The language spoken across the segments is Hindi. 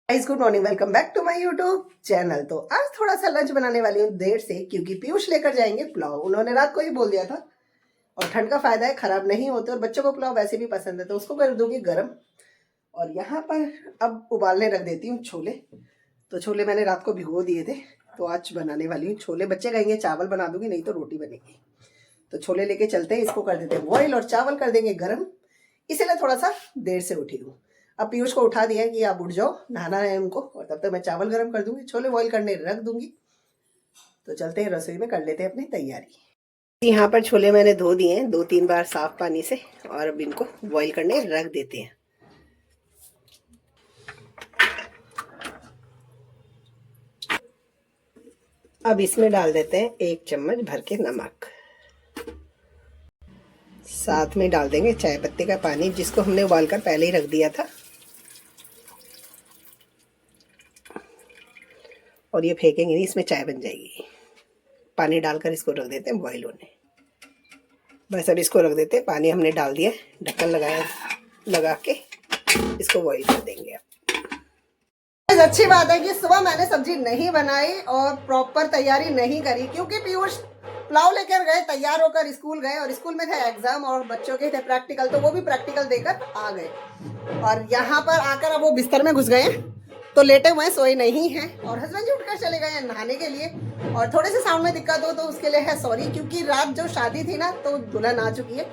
Guys good morning, welcome back to my YouTube channel. तो आज थोड़ा सा लंच बनाने वाली हूँ देर से, क्योंकि पीयूष लेकर जाएंगे पुलाव। उन्होंने रात को ही बोल दिया था, और ठंड का फायदा है, खराब नहीं होते, और बच्चों को पुलाव वैसे भी पसंद है, तो उसको कर दूंगी गर्म। और यहाँ पर अब उबालने रख देती हूँ छोले। तो छोले मैंने रात को भिगो दिए थे, तो आज बनाने वाली हूँ छोले। बच्चे कहेंगे चावल बना दूंगी, नहीं तो रोटी बनेगी। तो छोले लेके चलते हैं, इसको कर देते हैं बॉईल और चावल कर देंगे गर्म। इसीलिए थोड़ा सा देर से उठी हूँ। अब पीयूष को उठा दिया है कि आप उठ जाओ, नहाना है उनको, और तब तक मैं चावल गर्म कर दूंगी, छोले बॉईल करने रख दूंगी। तो चलते हैं रसोई में, कर लेते हैं अपनी तैयारी। यहाँ पर छोले मैंने धो दिए हैं 2-3 बार साफ पानी से, और अब इनको बॉईल करने रख देते हैं। अब इसमें डाल देते हैं 1 चम्मच भर के नमक। साथ में डाल देंगे चाय पत्ती का पानी, जिसको हमने उबाल कर पहले ही रख दिया था। और ये फेंकेंगे नहीं, इसमें चाय बन जाएगी। पानी डालकर इसको रख देते हैं बॉईल होने। बस अब इसको रख देते हैं, पानी हमने डाल दिया, ढक्कन लगा के इसको बॉईल कर देंगे। अब अच्छी बात है कि सुबह मैंने सब्जी नहीं बनाई और प्रॉपर तैयारी नहीं करी, क्योंकि पीयूष पुलाव लेकर गए, तैयार होकर स्कूल गए, और स्कूल में थे एग्जाम और बच्चों के थे प्रैक्टिकल, तो वो भी प्रैक्टिकल देकर आ गए। और यहाँ पर आकर अब वो बिस्तर में घुस गए, तो लेटे हुए सोए नहीं हैं, और हस्बैंड जी उठकर चले गए हैं नहाने के लिए। और थोड़े से साउंड में दिक्कत हो तो उसके लिए है सॉरी, क्योंकि रात जो शादी थी ना, तो दुल्हन आ चुकी है,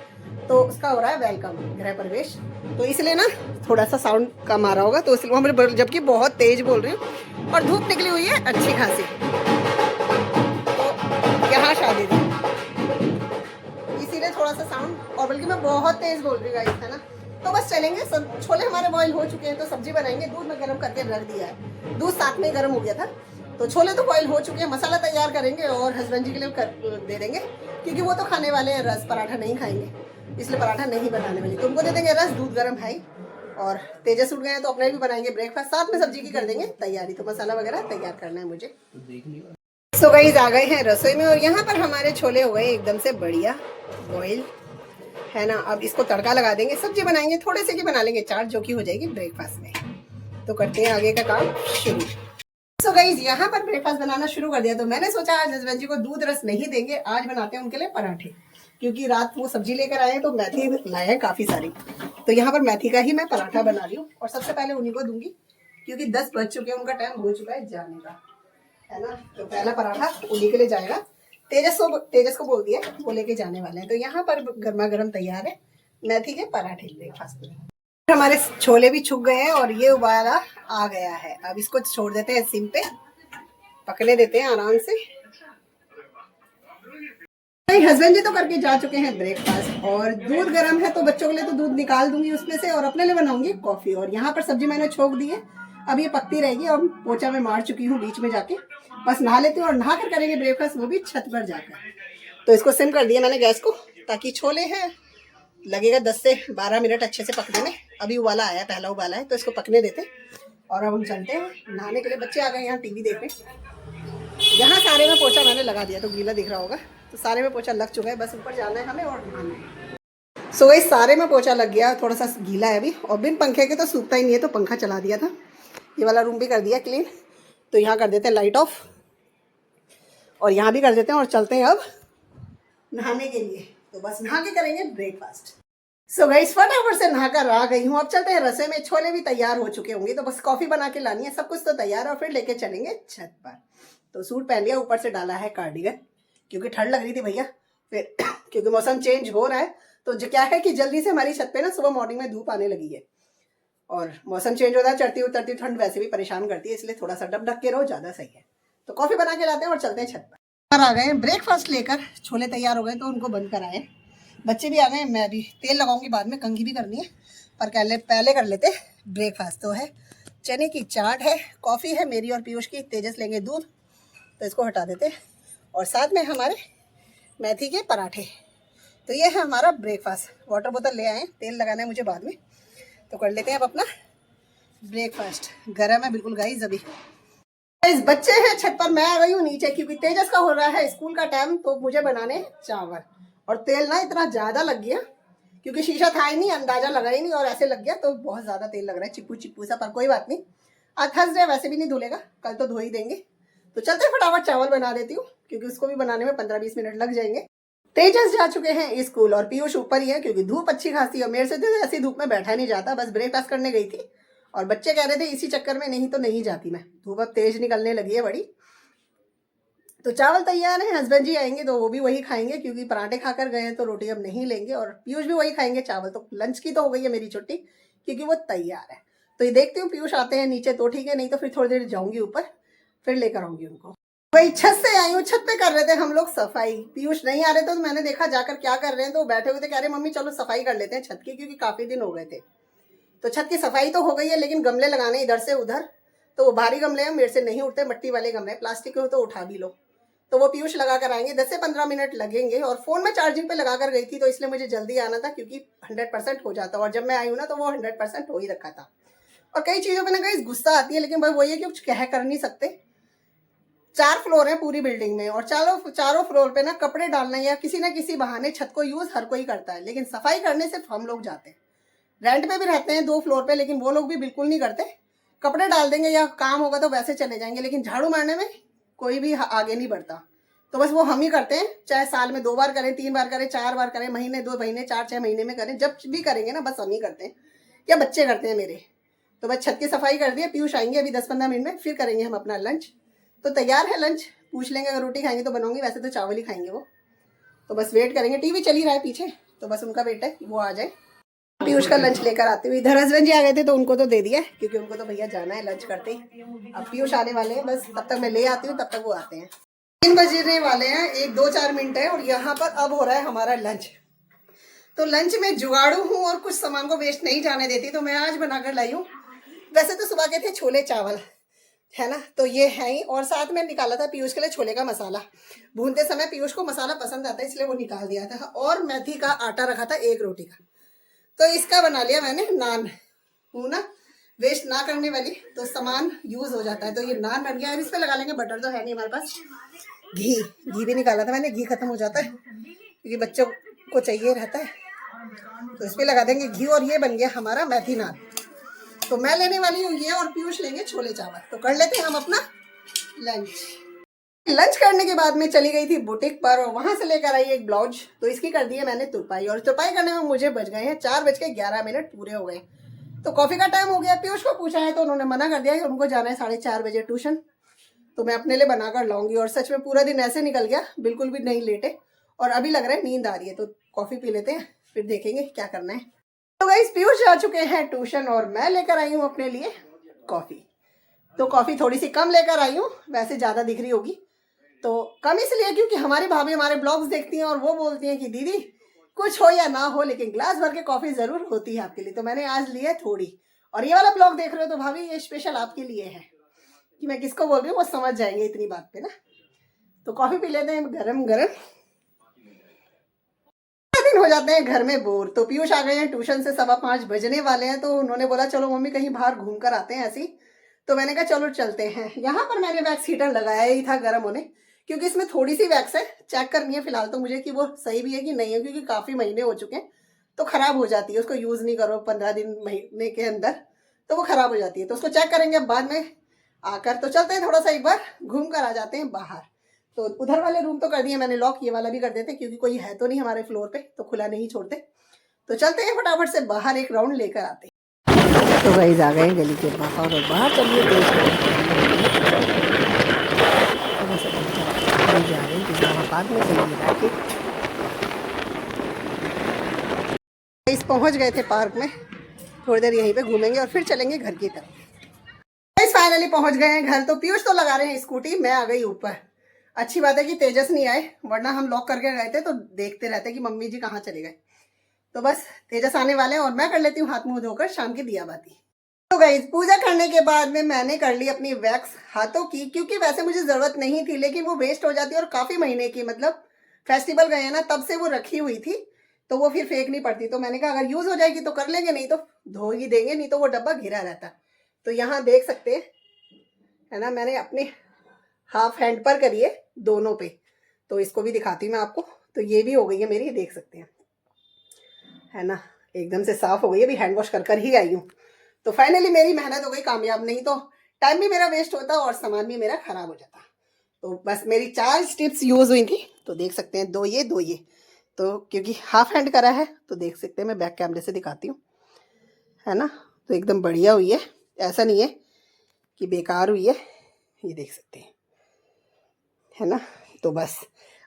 तो उसका हो रहा है वेलकम, गृह प्रवेश, तो इसलिए ना थोड़ा सा साउंड कम आ रहा होगा। तो इसलिए जबकि बहुत तेज बोल रही हूँ, और धूप निकली हुई है अच्छी खासी, तो यहाँ शादी थी, इसीलिए थोड़ा सा साउंड, और बल्कि मैं बहुत तेज बोल रही हूँ, है ना। तो बस चलेंगे, सब छोले हमारे बॉईल हो चुके हैं, तो सब्जी बनाएंगे। दूध में गर्म करके रख दिया है, दूध साथ में गर्म हो गया था, तो छोले तो बॉईल हो चुके हैं। मसाला तैयार करेंगे और हस्बैंड जी के लिए दे देंगे, क्योंकि वो तो खाने वाले हैं रस, पराठा नहीं खाएंगे, इसलिए पराठा नहीं बनाने वाली, तो उनको दे देंगे रस। दूध गर्म है, और तेजस उठ गए तो अपने भी बनाएंगे ब्रेकफास्ट, साथ में सब्जी की कर देंगे तैयारी। तो मसाला वगैरह तैयार करना है मुझे। सो गाइस आ गए हैं रसोई में, और यहाँ पर हमारे छोले हो गए एकदम से बढ़िया बॉईल, है ना। अब इसको तड़का लगा देंगे, सब्जी बनाएंगे, थोड़े से की बना लेंगे चाट, जो कि हो जाएगी ब्रेकफास्ट में। तो करते हैं आगे का काम शुरू। सो गाइस यहाँ पर ब्रेकफास्ट बनाना शुरू कर दिया, तो मैंने सोचा आज हस्बैंड जी को दूध रस नहीं देंगे, आज बनाते हैं उनके लिए पराठे, क्योंकि रात वो सब्जी लेकर आए हैं, तो मेथी लाए हैं काफी सारी, तो यहाँ पर मेथी का ही मैं पराठा बना रही हूँ। और सबसे पहले उन्हीं को दूंगी, क्योंकि 10 बज चुके हैं, उनका टाइम हो चुका है जाने का, है ना। तो पहला पराठा उन्हीं के लिए जाएगा। तेजस को बोल दिया, वो लेके जाने वाले हैं। तो यहाँ पर गर्मा गर्म तैयार है मेथी के पराठे ब्रेकफास्ट में। हमारे छोले भी छुक गए हैं, और ये उबाला आ गया है। अब इसको छोड़ देते हैं सिम पे, पकने देते हैं आराम से। हस्बैंड जी तो करके जा चुके हैं ब्रेकफास्ट, और दूध गर्म है, तो बच्चों के लिए तो दूध निकाल दूंगी उसमें से, और अपने लिए बनाऊंगी कॉफी। और यहाँ पर सब्जी मैंने छोक दी है, अब ये पकती रहेगी, और पोछा में मार चुकी हूँ बीच में जाके। बस नहा लेती हूँ, और नहा कर करेंगे ब्रेकफास्ट, वो भी छत पर जाकर। तो इसको सिम कर दिया मैंने गैस को, ताकि छोले हैं, लगेगा 10 से 12 मिनट अच्छे से पकने में। अभी उबाला आया, पहला उबाला है, तो इसको पकने देते। और अब हम चलते हैं नहाने के लिए। बच्चे आ गए यहाँ टीवी देख रहे। यहाँ सारे में पोछा मैंने लगा दिया, तो गीला दिख रहा होगा, तो सारे में पोछा लग चुका है, बस ऊपर जाना है हमें और नहाना है। सो इस सारे में पोछा लग गया, थोड़ा सा गीला है अभी, और बिन पंखे के तो सूखता ही नहीं है, तो पंखा चला दिया था। ये वाला रूम भी कर दिया क्लीन, तो यहाँ कर देते हैं लाइट ऑफ, और यहाँ भी कर देते हैं, और चलते हैं अब नहाने के लिए। तो बस नहा के करेंगे ब्रेकफास्ट। सो गाइस फटाफट से नहाकर आ गई हूँ, अब चलते हैं रसोई में। छोले भी तैयार हो चुके होंगे, तो बस कॉफी बना के लानी है, सब कुछ तो तैयार है, और फिर लेके चलेंगे छत पर। तो सूट पहन लिया, ऊपर से डाला है कार्डिगन, क्योंकि ठंड लग रही थी भैया, फिर क्योंकि मौसम चेंज हो रहा है, तो जो क्या है कि जल्दी से हमारी छत पे ना सुबह मॉर्निंग में धूप आने लगी है, और मौसम चेंज होता है, चढ़ती उतरती ठंड वैसे भी परेशान करती है, इसलिए थोड़ा सा डब ढक के रहो, ज्यादा सही है। तो कॉफी बना के लाते हैं और चलते हैं छत पर। आ गए ब्रेकफास्ट लेकर, छोले तैयार हो गए, तो उनको बंद कराए, बच्चे भी आ गए, मैं भी तेल लगाऊंगी, बाद में कंघी भी करनी है, पर पहले कर लेते ब्रेकफास्ट। तो है चने की चाट है, कॉफ़ी है मेरी और पीयूष की, तेजस लेंगे दूध, तो इसको हटा देते, और साथ में हमारे मेथी के पराठे। तो ये है हमारा ब्रेकफास्ट। वाटर बोतल ले आए, तेल लगाना है मुझे बाद में, तो कर लेते हैं अब अपना ब्रेकफास्ट। गर्म है बिल्कुल गाइस। अभी इस बच्चे हैं छत पर, मैं आ गई हूँ नीचे, क्योंकि तेजस का हो रहा है स्कूल का टाइम, तो मुझे बनाने चावल। और तेल ना इतना ज़्यादा लग गया, क्योंकि शीशा था ही नहीं, अंदाजा लगा ही नहीं, और ऐसे लग गया, तो बहुत ज़्यादा तेल लग रहा है, चिप्पू चिप्पू सा, पर कोई बात नहीं, आज थर्सडे, वैसे भी नहीं धुलेगा, कल तो धो ही देंगे। तो चलते फटाफट चावल बना देती हूँ, क्योंकि उसको भी बनाने में 15-20 मिनट लग जाएंगे। तेजस जा चुके हैं स्कूल और पीयूष ऊपर ही है, क्योंकि धूप अच्छी खासी है। मेरे से तो ऐसी धूप में बैठा नहीं जाता, बस ब्रेकफास्ट करने गई थी और बच्चे कह रहे थे इसी चक्कर में नहीं तो नहीं जाती मैं। धूप अब तेज निकलने लगी है बड़ी। तो चावल तैयार है, हस्बैंड जी आएंगे तो वो भी वही खाएंगे, क्योंकि पराठे खाकर गए हैं तो रोटी अब नहीं लेंगे, और पीयूष भी वही खाएंगे चावल। तो लंच की तो हो गई है मेरी छुट्टी, क्योंकि वो तैयार है। तो ये देखती हूँ पीयूष आते हैं नीचे तो ठीक है, नहीं तो फिर थोड़ी देर जाऊंगी ऊपर, फिर लेकर आऊंगी उनको। वही छत से आई हूँ, छत पे कर रहे थे हम लोग सफाई। पीयूष नहीं आ रहे थे तो मैंने देखा जाकर क्या कर रहे हैं, तो बैठे हुए थे, कह रहे मम्मी चलो सफाई कर लेते हैं छत की, क्योंकि काफी दिन हो गए थे। तो छत की सफाई तो हो गई है, लेकिन गमले लगाने इधर से उधर, तो वो भारी गमले हैं, मेरे से नहीं उठते, मिट्टी वाले गमले, प्लास्टिक के हो तो उठा भी लो। तो वो पीयूष लगा कर आएंगे, 10 से 15 मिनट लगेंगे। और फोन में चार्जिंग पे लगा कर गई थी, तो इसलिए मुझे जल्दी आना था, क्योंकि 100% हो जाता। और जब मैं आई हूँ ना तो वो 100% हो ही रखा था। और कई चीजों पर ना कहीं गुस्सा आती है, लेकिन भाई वही है कि कुछ कह कर नहीं सकते। 4 फ्लोर है पूरी बिल्डिंग में, और चारों फ्लोर पे ना कपड़े डालना या किसी ना किसी बहाने छत को यूज हर कोई करता है, लेकिन सफाई करने सिर्फ हम लोग जाते हैं। रेंट पे भी रहते हैं 2 फ्लोर पे, लेकिन वो लोग भी बिल्कुल नहीं करते। कपड़े डाल देंगे या काम होगा तो वैसे चले जाएंगे, लेकिन झाड़ू मारने में कोई भी आगे नहीं बढ़ता। तो बस वो हम ही करते हैं, चाहे साल में 2 बार करें, 3 बार करें, 4 बार करें, महीने 2 महीने 4-6 महीने में करें, जब भी करेंगे ना बस हम ही करते हैं, या बच्चे करते हैं मेरे। तो बस छत की सफाई कर दी, पीयूष आएंगे अभी 10-15 मिनट में, फिर करेंगे हम अपना लंच। तो तैयार है लंच, पूछ लेंगे अगर रोटी खाएंगे तो बनाऊंगी, वैसे तो चावल ही खाएंगे वो। तो बस वेट करेंगे, टीवी चल ही रहा है पीछे, तो बस उनका वेट है वो आ जाए। पीयूष का लंच लेकर आती हुई, इधर हस्बैंड जी आ गए थे तो उनको तो दे दिया, क्योंकि उनको तो भैया जाना है लंच करते ही। अब पीयूष आने वाले हैं, बस तब तक मैं ले आती हूँ, तब तक वो आते हैं। 3 बजने वाले हैं, 1-2-4 मिनट है, और यहाँ पर अब हो रहा है हमारा लंच। तो लंच में जुगाड़ू हूँ और कुछ सामान को वेस्ट नहीं जाने देती, तो मैं आज बनाकर लाई हूँ। वैसे तो सुबह के थे छोले चावल, है ना, तो ये है ही, और साथ में निकाला था पीयूष के लिए छोले का मसाला। भूनते समय पीयूष को मसाला पसंद आता है, इसलिए वो निकाल दिया था, और मेथी का आटा रखा था 1 रोटी का। तो इसका बना लिया मैंने नान। हूँ ना वेस्ट ना करने वाली, तो सामान यूज हो जाता है। तो ये नान बन गया, और इस पे लगा लेंगे बटर, तो है नहीं हमारे पास। घी भी निकाला था मैंने, घी खत्म हो जाता है क्योंकि बच्चों को चाहिए रहता है, तो इस पे लगा देंगे घी। और ये बन गया हमारा मेथी नान। तो मैं लेने वाली हूँ ये, और पीयूष लेंगे छोले चावल। तो कर लेते हैं हम अपना लंच करने के बाद में चली गई थी बुटीक पर, और वहां से लेकर आई एक ब्लाउज। तो इसकी कर दी है मैंने तुरपाई, और तुरपाई करने में मुझे बज गए हैं 4:11 पूरे हो गए। तो कॉफी का टाइम हो गया। पीयूष को पूछा है तो उन्होंने मना कर दिया कि उनको जाना है 4:30 बजे ट्यूशन। तो मैं अपने लिए बनाकर लाऊंगी, और सच में पूरा दिन ऐसे निकल गया, बिल्कुल भी नहीं लेटे, और अभी लग रहा है नींद आ रही है। तो कॉफी पी लेते हैं, फिर देखेंगे क्या करना है। तो गाइस पीयूष जा चुके हैं ट्यूशन, और मैं लेकर आई हूँ अपने लिए कॉफी। तो कॉफी थोड़ी सी कम लेकर आई हूँ, वैसे ज्यादा दिख रही होगी। तो कम इसलिए क्योंकि हमारी भाभी हमारे ब्लॉग्स देखती हैं, और वो बोलती हैं कि दीदी कुछ हो या ना हो, लेकिन ग्लास भर के कॉफी जरूर होती है आपके लिए। तो मैंने आज ली है थोड़ी। और ये वाला ब्लॉग देख रहे हो तो भाभी ये स्पेशल आपके लिए है, कि मैं किसको बोल रही हूँ वो समझ जाएंगे इतनी बात पे ना। तो कॉफी पी लेते हैं गरम गरम, दिन हो जाते हैं घर में बोर। तो पीयूष आ गए हैं ट्यूशन से, 5:15 बजने वाले हैं। तो उन्होंने बोला चलो मम्मी कहीं बाहर घूम कर आते हैं ऐसी। तो मैंने कहा चलो चलते हैं। यहाँ पर मैंने वैक्स हीटर लगाया ही था गर्म होने, क्योंकि इसमें थोड़ी सी वैक्स है, चेक करनी है फिलहाल तो मुझे कि वो सही भी है कि नहीं है, क्योंकि काफी महीने हो चुके हैं तो खराब हो जाती है। उसको यूज नहीं करो 15 दिन महीने के अंदर तो वो खराब हो जाती है। तो उसको चेक करेंगे बाद में आकर। तो चलते हैं थोड़ा सा एक बार घूम कर आ जाते हैं बाहर। तो उधर वाले रूम तो कर दिए मैंने लॉक, ये वाला भी कर देते क्योंकि कोई है तो नहीं हमारे फ्लोर पे, तो खुला नहीं छोड़ते। तो चलते हैं फटाफट से बाहर, एक राउंड लेकर आते हैं। तो गाइस आ गए गली के बाहर, और बाहर चलिए जा रहे हैं पार्क में, चलिए गाइस पहुंच गए थे पार्क में। थोड़ी देर यहीं पे घूमेंगे और फिर चलेंगे घर की तरफ। गाइस फाइनली पहुंच गए हैं घर। तो पीयूष तो लगा रहे हैं स्कूटी, मैं आ गई ऊपर। अच्छी बात है कि तेजस नहीं आए, वरना हम लॉक करके गए थे तो देखते रहते कि मम्मी जी कहाँ चले गए। तो बस तेजस आने वाले हैं, और मैं कर लेती हूँ हाथ मुंह धोकर शाम की दिया बाती। तो गाइस पूजा करने के बाद में मैंने कर ली अपनी वैक्स हाथों की, क्योंकि वैसे मुझे जरूरत नहीं थी, लेकिन वो वेस्ट हो जाती है, और काफी महीने की, मतलब फेस्टिवल गए हैं ना तब से वो रखी हुई थी, तो वो फिर फेंक नहीं पड़ती। तो मैंने कहा अगर यूज हो जाएगी तो कर लेंगे, नहीं तो धो ही देंगे, नहीं तो वो डब्बा घिरा रहता। तो यहाँ देख सकते हैं, है ना, मैंने अपने हाफ हैंड पर करी है दोनों पे। तो इसको भी दिखाती हूँ मैं आपको। तो ये भी हो गई है मेरी, देख सकते हैं, है ना, एकदम से साफ हो गई है। अभी हैंड वॉश कर ही आई हूँ। तो फाइनली मेरी मेहनत हो गई कामयाब, नहीं तो टाइम भी मेरा वेस्ट होता और सामान भी मेरा खराब हो जाता। तो बस मेरी 4 टिप्स यूज हुई थी। तो देख सकते हैं, 2 ये 2 ये। तो क्योंकि हाफ हैंड करा है तो देख सकते हैं, मैं बैक कैमरे से दिखाती हूँ, है ना। तो एकदम बढ़िया हुई है, ऐसा नहीं है कि बेकार हुई है, ये देख सकते हैं, है ना। तो बस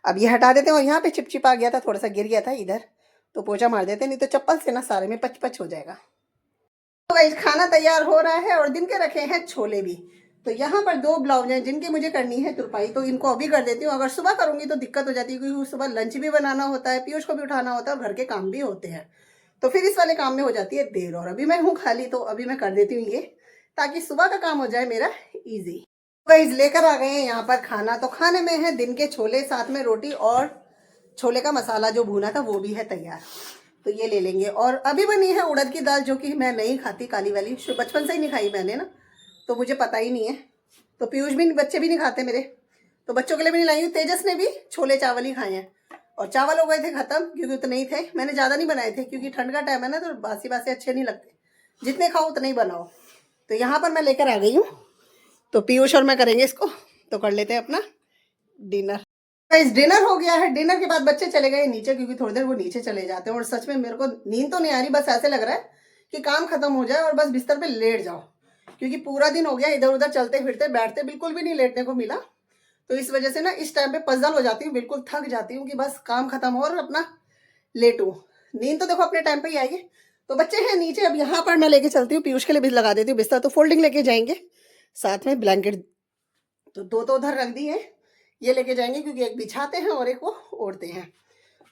अब ये हटा देते हैं। और यहाँ पे चिपचिप आ गया था, थोड़ा सा गिर गया था इधर, तो पोछा मार देते हैं, नहीं तो चप्पल से ना सारे में पच पच हो जाएगा। तो गाइस खाना तैयार हो रहा है और दिन के रखे हैं छोले भी। तो यहाँ पर 2 ब्लाउज हैं जिनकी मुझे करनी है तुरपाई, तो इनको अभी कर देती हूँ। अगर सुबह करूंगी तो दिक्कत हो जाती है, क्योंकि सुबह लंच भी बनाना होता है, पीयूष को भी उठाना होता है और घर के काम भी होते हैं। तो फिर इस वाले काम में हो जाती है देर। और अभी मैं हूँ खाली, तो अभी मैं कर देती हूँ ये, ताकि सुबह का काम हो जाए मेरा ईजी। गाइस लेकर आ गए हैं यहाँ पर खाना। तो खाने में है दिन के छोले, साथ में रोटी, और छोले का मसाला जो भुना था वो भी है तैयार। तो ये ले लेंगे। और अभी बनी है उड़द की दाल, जो कि मैं नहीं खाती, काली वाली, बचपन से ही नहीं खाई मैंने ना, तो मुझे पता ही नहीं है। तो पीयूष भी, बच्चे भी नहीं खाते मेरे, तो बच्चों के लिए भी नहीं लाई हूँ। तेजस ने भी छोले चावल ही खाए हैं, और चावल हो गए थे खत्म, क्योंकि उतने ही थे। मैंने ज़्यादा नहीं बनाए थे, क्योंकि ठंड का टाइम है ना, तो बासी बासी अच्छे नहीं लगते, जितने खाओ उतने ही बनाओ। तो यहाँ पर मैं लेकर आ गई हूँ। तो पीयूष और मैं करेंगे इसको, तो कर लेते हैं अपना डिनर। गाइस डिनर हो गया है। डिनर के बाद बच्चे चले गए नीचे, क्योंकि थोड़ी देर वो नीचे चले जाते हैं। और सच में मेरे को नींद तो नहीं आ रही, बस ऐसे लग रहा है कि काम खत्म हो जाए और बस बिस्तर पे लेट जाओ, क्योंकि पूरा दिन हो गया इधर उधर चलते फिरते, बैठते बिल्कुल भी नहीं लेटने को मिला। तो इस वजह से ना इस टाइम पे पजल हो जाती हूँ, बिल्कुल थक जाती हूँ कि बस काम खत्म हो और अपना लेटूं। नींद तो देखो अपने टाइम पे ही आएगी। तो बच्चे हैं नीचे, अब यहाँ पर मैं लेके चलती हूँ, पीयूष के लिए भी लगा देती हूँ बिस्तर। तो फोल्डिंग लेके जाएंगे, साथ में ब्लैंकेट तो 2 तो उधर रख दी है, ये लेके जाएंगे, क्योंकि एक बिछाते हैं और एक वो ओढ़ते हैं।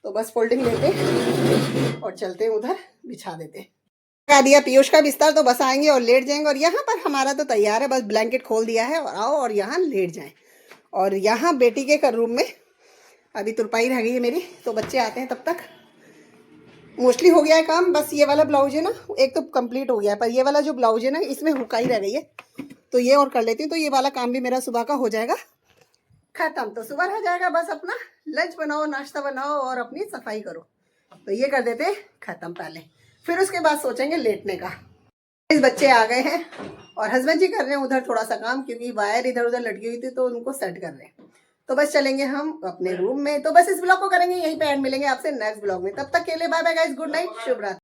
तो बस फोल्डिंग लेते हैं और चलते हैं उधर, बिछा देते हैं। लगा दिया पीयूष का बिस्तर, तो बस आएंगे और लेट जाएंगे। और यहाँ पर हमारा तो तैयार है, बस ब्लैंकेट खोल दिया है, और आओ और यहाँ लेट जाएं। और यहाँ बेटी के रूम में अभी तुरपाई रह गई है मेरी, तो बच्चे आते हैं तब तक मोस्टली हो गया है काम। बस ये वाला ब्लाउज है ना, एक तो कंप्लीट हो गया है, पर ये वाला जो ब्लाउज है ना, इसमें हुकाई रह गई है, तो ये और कर लेती हूँ। तो ये वाला काम भी मेरा सुबह का हो जाएगा खत्म। तो सुबह रह जाएगा, बस अपना लंच बनाओ, नाश्ता बनाओ और अपनी सफाई करो। तो ये कर देते खत्म पहले, फिर उसके बाद सोचेंगे लेटने का। इस बच्चे आ गए हैं और हस्बैंड जी कर रहे हैं उधर थोड़ा सा काम, क्योंकि वायर इधर उधर लटकी हुई थी, तो उनको सेट कर रहे हैं। तो बस चलेंगे हम अपने रूम में। तो बस इस ब्लॉग को करेंगे यहीं पे एंड, मिलेंगे आपसे नेक्स्ट ब्लॉग में। तब तक के लिए bye bye guys, good night, शुभ रात्रि।